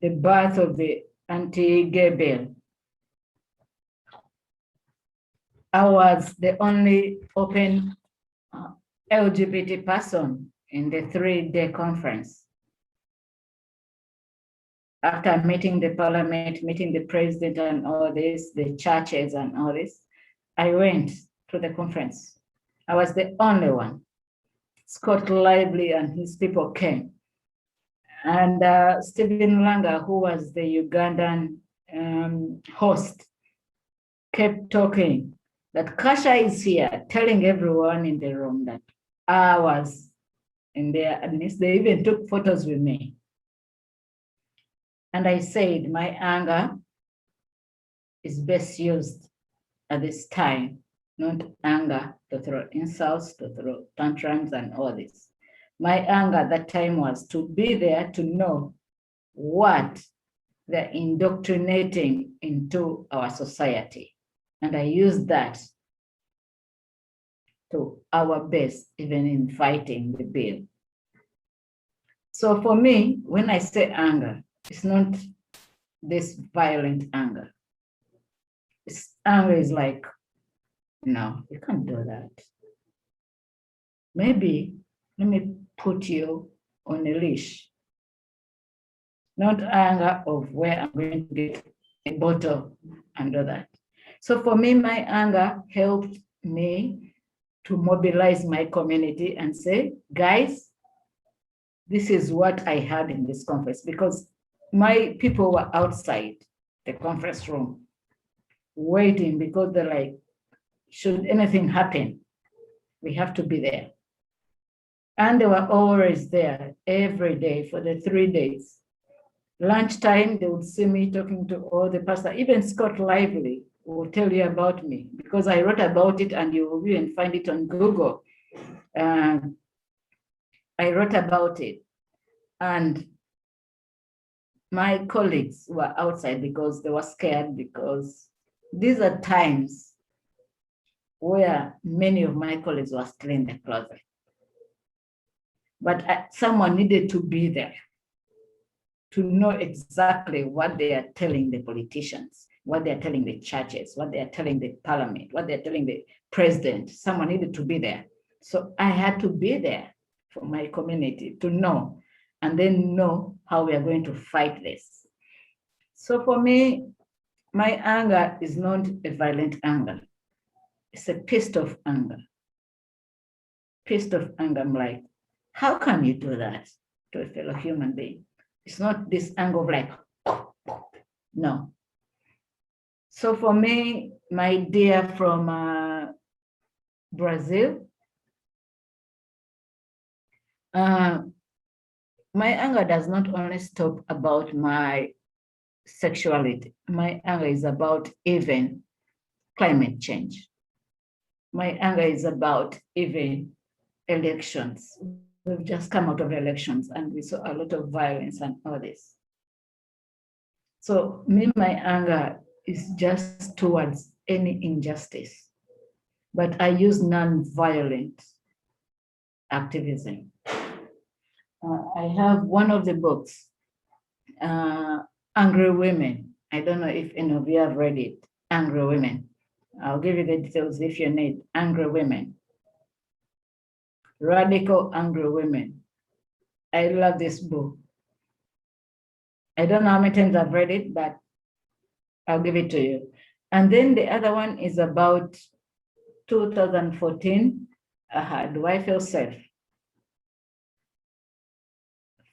the birth of the anti-gay bill, I was the only open LGBT person in the 3-day conference. After meeting the parliament, meeting the president and all this, the churches and all this, I went to the conference. I was the only one. Scott Lively and his people came. And Stephen Langa, who was the Ugandan host, kept talking that Kasha is here, telling everyone in the room that I was in there, and they even took photos with me. And I said, my anger is best used at this time, not anger to throw insults, to throw tantrums and all this. My anger at that time was to be there to know what they're indoctrinating into our society. And I used that to our best, even in fighting the bill. So for me, when I say anger, it's not this violent anger. Anger is like, no, you can't do that. Maybe let me put you on a leash. Not anger of where I'm going to get a bottle and do that. So for me, my anger helped me to mobilize my community and say, guys, this is what I had in this conference, because my people were outside the conference room waiting, because they're like, should anything happen, we have to be there. And they were always there every day for the 3 days. Lunchtime, they would see me talking to all the pastors. Even Scott Lively will tell you about me, because I wrote about it, and you will even find it on Google. I wrote about it, and my colleagues were outside because they were scared, because these are times where many of my colleagues were still in the closet. But someone needed to be there to know exactly what they are telling the politicians, what they are telling the churches, what they are telling the parliament, what they are telling the president. Someone needed to be there. So I had to be there for my community to know, and then know how we are going to fight this. So for me, my anger is not a violent anger. It's a pissed off anger. Pissed off anger. I'm like, how can you do that to a fellow human being? It's not this anger of like, no. So for me, my dear from Brazil, my anger does not only stop about my sexuality. My anger is about even climate change. My anger is about even elections. We've just come out of elections, and we saw a lot of violence and all this. So my anger is just towards any injustice, but I use non-violent activism. I have one of the books, Angry Women. I don't know if any of you have read it, Angry Women. I'll give you the details if you need. Angry Women. Radical Angry Women. I love this book. I don't know how many times I've read it, but I'll give it to you. And then the other one is about 2014. Do I feel safe?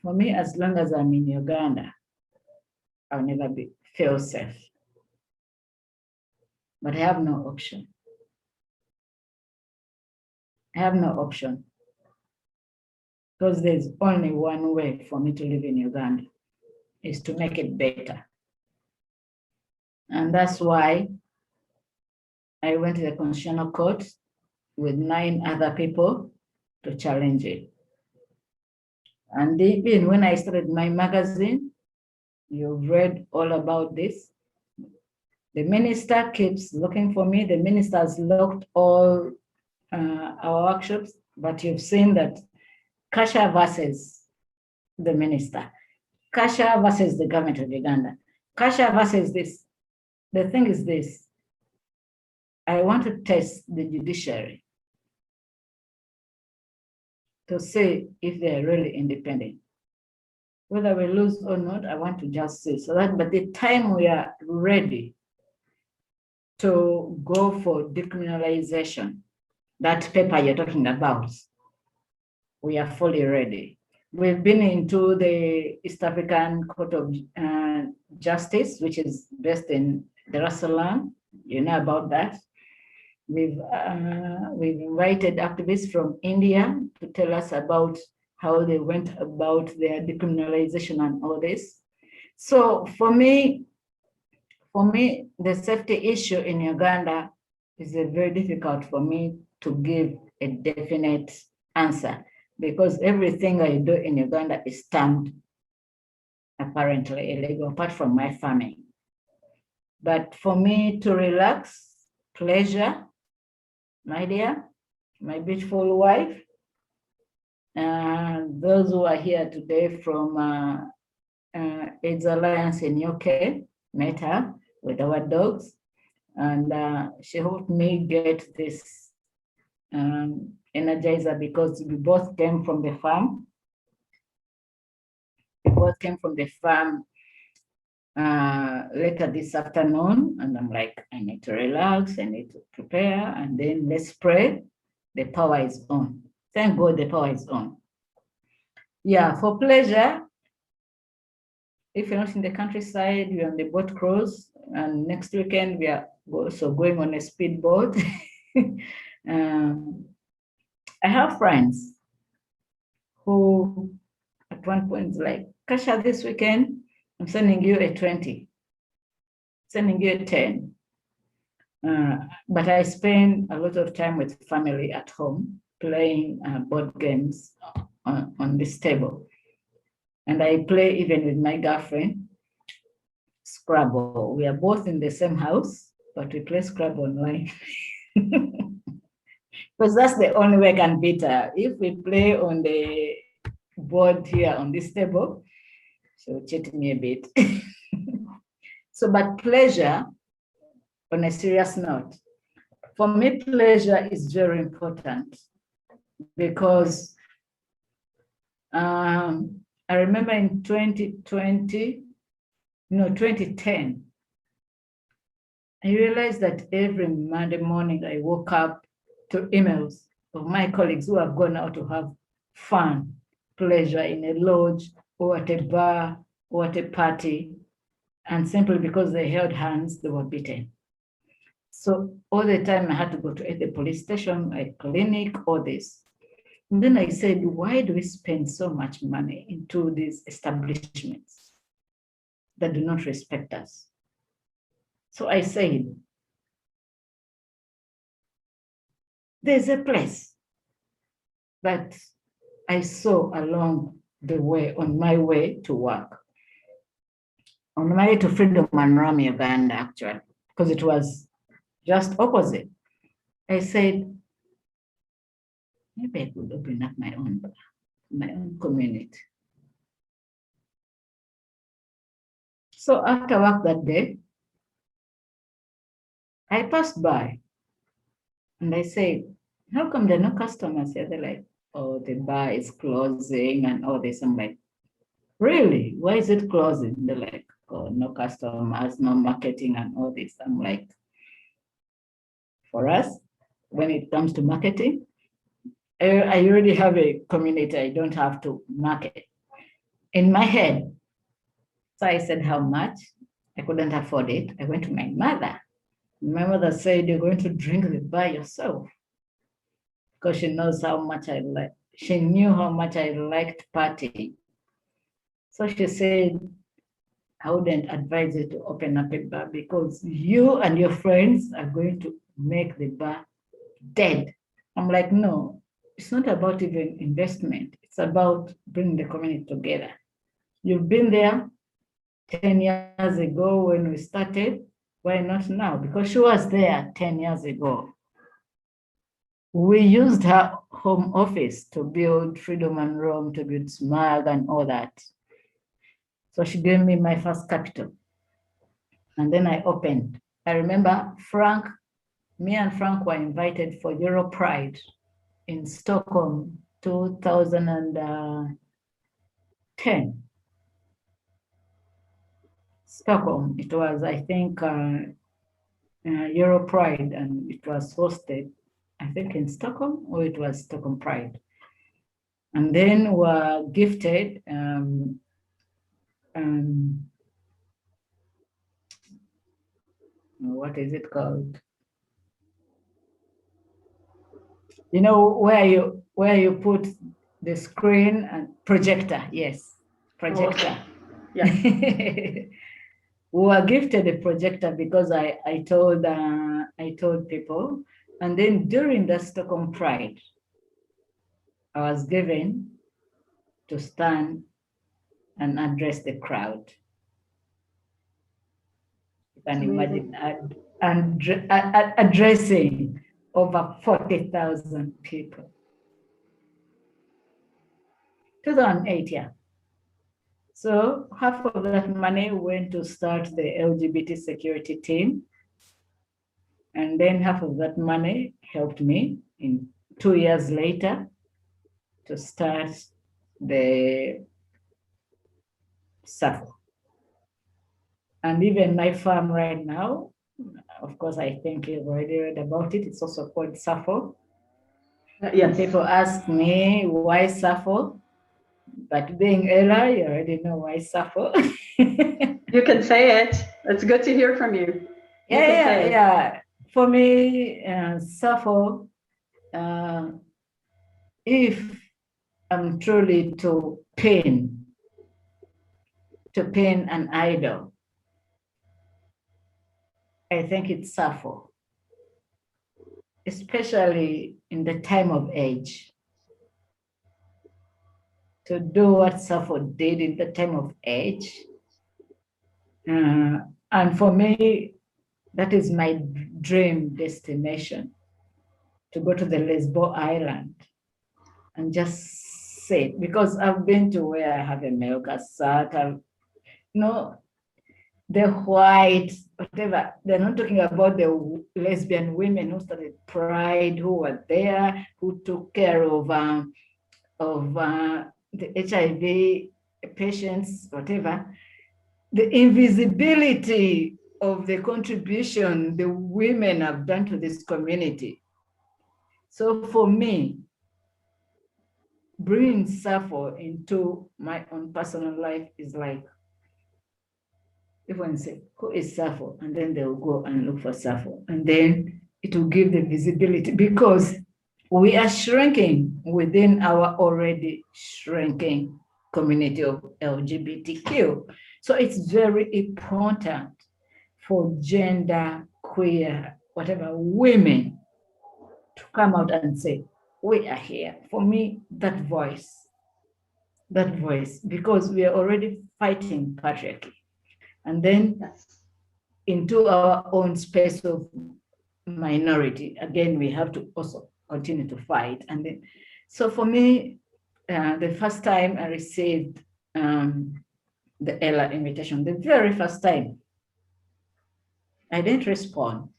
For me, as long as I'm in Uganda, I'll never feel safe. But I have no option. I have no option, because there's only one way for me to live in Uganda, is to make it better. And that's why I went to the Constitutional Court with 9 other people to challenge it. And even when I started my magazine, you've read all about this. The minister keeps looking for me. The minister has locked all our workshops, but you've seen that Kasha versus the minister, Kasha versus the government of Uganda, Kasha versus this. The thing is this, I want to test the judiciary to see if they're really independent. Whether we lose or not, I want to just see. So that by the time we are ready to go for decriminalization, that paper you're talking about, we are fully ready. We've been into the East African Court of Justice, which is based in Dar es Salaam. You know about that. We've invited activists from India to tell us about how they went about their decriminalization and all this. So for me, the safety issue in Uganda is very difficult for me to give a definite answer, because everything I do in Uganda is termed apparently illegal, apart from my farming. But for me to relax, pleasure, my dear, my beautiful wife, those who are here today from AIDS Alliance in UK, met her with our dogs, and she helped me get this energizer because we both came from the farm. We both came from the farm later this afternoon, and I'm like, I need to relax, I need to prepare, and then let's pray. The power is on. Thank God the power is on. Yeah, for pleasure, if you're not in the countryside, you're on the boat cruise, and next weekend we are also going on a speedboat. I have friends who at one point like, Kasha, this weekend, I'm sending you a 20, sending you a 10. But I spend a lot of time with family at home, playing board games on this table. And I play even with my girlfriend, Scrabble. We are both in the same house, but we play Scrabble online. Because that's the only way I can beat her. If we play on the board here on this table, she'll cheat me a bit. So, but pleasure, on a serious note, for me, pleasure is very important because I remember in 2010, I realized that every Monday morning I woke up to emails of my colleagues who have gone out to have fun, pleasure in a lodge or at a bar or at a party, and simply because they held hands, they were beaten. So all the time I had to go to the police station, a clinic, all this. And then I said, why do we spend so much money into these establishments that do not respect us? So I said, there's a place that I saw along the way, on my way to work, on my way to Freedom and Ram, Uganda, actually, because it was just opposite. I said, maybe I could open up my own community. So after work that day, I passed by and I said, how come there are no customers here? They're like, oh, the bar is closing and all this. I'm like, really? Why is it closing? They're like, oh, no customers, no marketing and all this. I'm like, for us, when it comes to marketing, I already have a community. I don't have to market. In my head, so I said, how much? I couldn't afford it. I went to my mother. My mother said, you're going to drink it by yourself. Because she knows how much I like. She knew how much I liked partying. So she said, I wouldn't advise you to open up a bar because you and your friends are going to make the bar dead. I'm like, no, it's not about even investment. It's about bringing the community together. You've been there 10 years ago when we started. Why not now? Because she was there 10 years ago. We used her home office to build Freedom and Rome, to build SMAG and all that. So she gave me my first capital. And then I opened. I remember Frank, me and Frank were invited for Euro Pride in Stockholm, 2010. Stockholm, it was, I think, Euro Pride, and it was hosted, I think, in Stockholm, or it was Stockholm Pride. And then were gifted what is it called? You know, where you put the screen and projector, yes, projector. Oh, yeah. We were gifted a projector because I told people, and then during the Stockholm Pride, I was given to stand and address the crowd. You can imagine addressing over 40,000 people. 2008, yeah. So half of that money went to start the LGBT security team. And then half of that money helped me in 2 years later to start the SAFO. And even my farm right now, of course, I think you've already read about it. It's also called SAFO. Yes. People ask me why SAFO, but being Ella, you already know why SAFO. You can say it. It's good to hear from you. Yeah. For me, SAFO, if I'm truly to paint an idol, I think it's Sappho, especially in the time of age. To do what Sappho did in the time of age. And for me, that is my dream destination, to go to the Lesbo Island and just sit, because I've been to where I have a male cassette, the white, whatever. They're not talking about the lesbian women who started Pride, who were there, who took care of the HIV patients, whatever. The invisibility of the contribution the women have done to this community. So for me, bringing Sappho into my own personal life is like, everyone say, who is Sappho? And then they'll go and look for Sappho. And then it will give the visibility, because we are shrinking within our already shrinking community of LGBTQ. So it's very important for gender, queer, whatever, women to come out and say, we are here. For me, that voice, because we are already fighting patriarchy. And then into our own space of minority, again, we have to also continue to fight. And then, so for me, the first time I received the Ella invitation, the very first time, I didn't respond.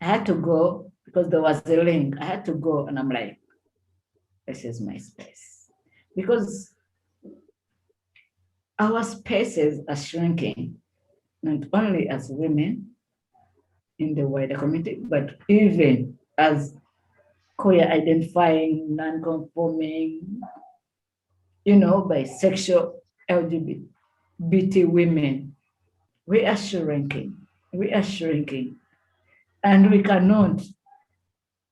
I had to go because there was a link. I had to go, and I'm like, this is my space. Because our spaces are shrinking, not only as women in the wider community, but even as queer identifying, non-conforming, bisexual, LGBT women. We are shrinking. And we cannot.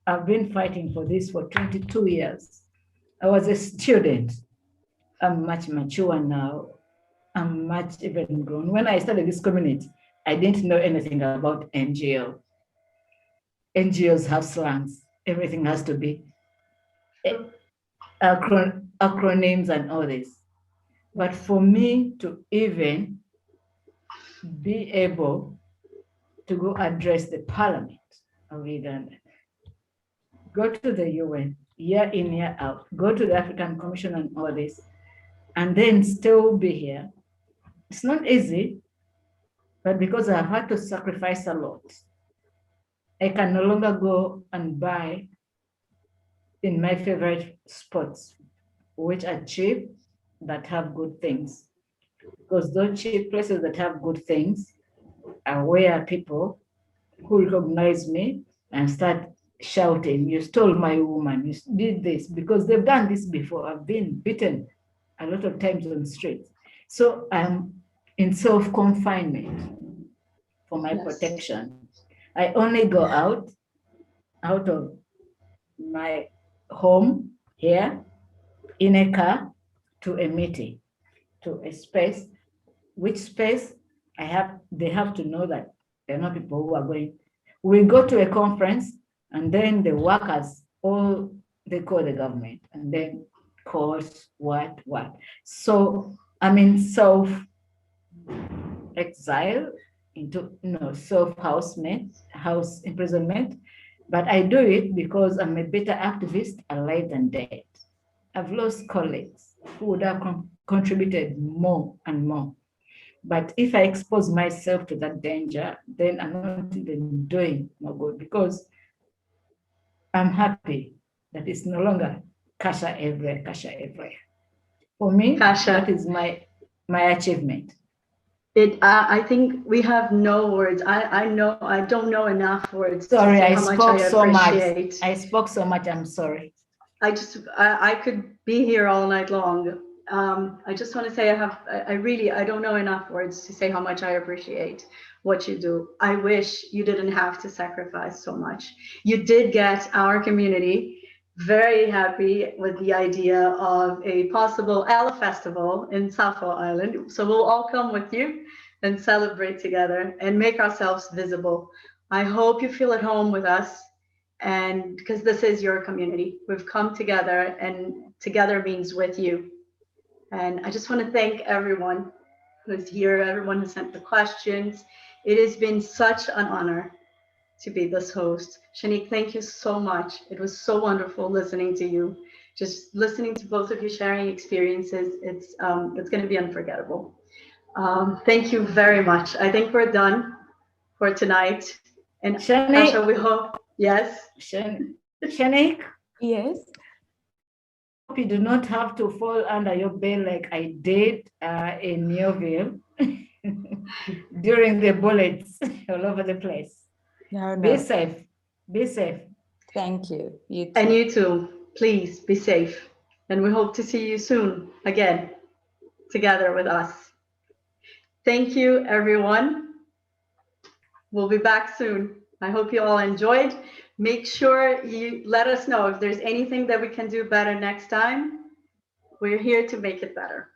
I've been fighting for this for 22 years. I was a student. I'm much mature now. I'm much even grown. When I started this community, I didn't know anything about NGO. NGOs have slangs. Everything has to be acronyms and all this. But for me to even be able to go address the Parliament of Uganda, go to the UN, year in, year out, go to the African Commission and all this, and then still be here. It's not easy, but because I've had to sacrifice a lot, I can no longer go and buy in my favorite spots, which are cheap, that have good things. Because those cheap places that have good things are where people who recognize me and start shouting, you stole my woman, you did this, because they've done this before. I've been beaten a lot of times on the streets. So I'm in self-confinement for my protection. I only go out of my home here in a car to a meeting, to a space, which space they have to know that there are not people who are going. We go to a conference, and then the workers, they call the government, and then cause what. So I'm in self-exile, into house imprisonment, But I do it because I'm a better activist alive than dead. I've lost colleagues who would have contributed more and more. But if I expose myself to that danger, then I'm not even doing no good, because I'm happy that it's no longer Kasha everywhere, Kasha everywhere. For me, Kasha, that is my achievement. I think we have no words. I don't know enough words. Sorry, to say I how much spoke I so much. appreciate. I spoke so much. I'm sorry. I could be here all night long. I just want to say I don't know enough words to say how much I appreciate what you do. I wish you didn't have to sacrifice so much. You did get our community very happy with the idea of a possible Ella Festival in Safo Island. So we'll all come with you and celebrate together and make ourselves visible. I hope you feel at home with us, and because this is your community. We've come together, and together means with you. And I just want to thank everyone who's here, everyone who sent the questions. It has been such an honor to be this host. Shanique, thank you so much. It was so wonderful listening to you. Just listening to both of you sharing experiences, it's going to be unforgettable. Thank you very much. I think we're done for tonight. And Shanique, Kasha, we hope, yes? Shanique? Yes? You do not have to fall under your bed like I did in Neoville during the bullets all over the place. No. Be safe. Be safe. Thank you. You too. And you too. Please be safe. And we hope to see you soon again together with us. Thank you, everyone. We'll be back soon. I hope you all enjoyed. Make sure you let us know if there's anything that we can do better next time. We're here to make it better.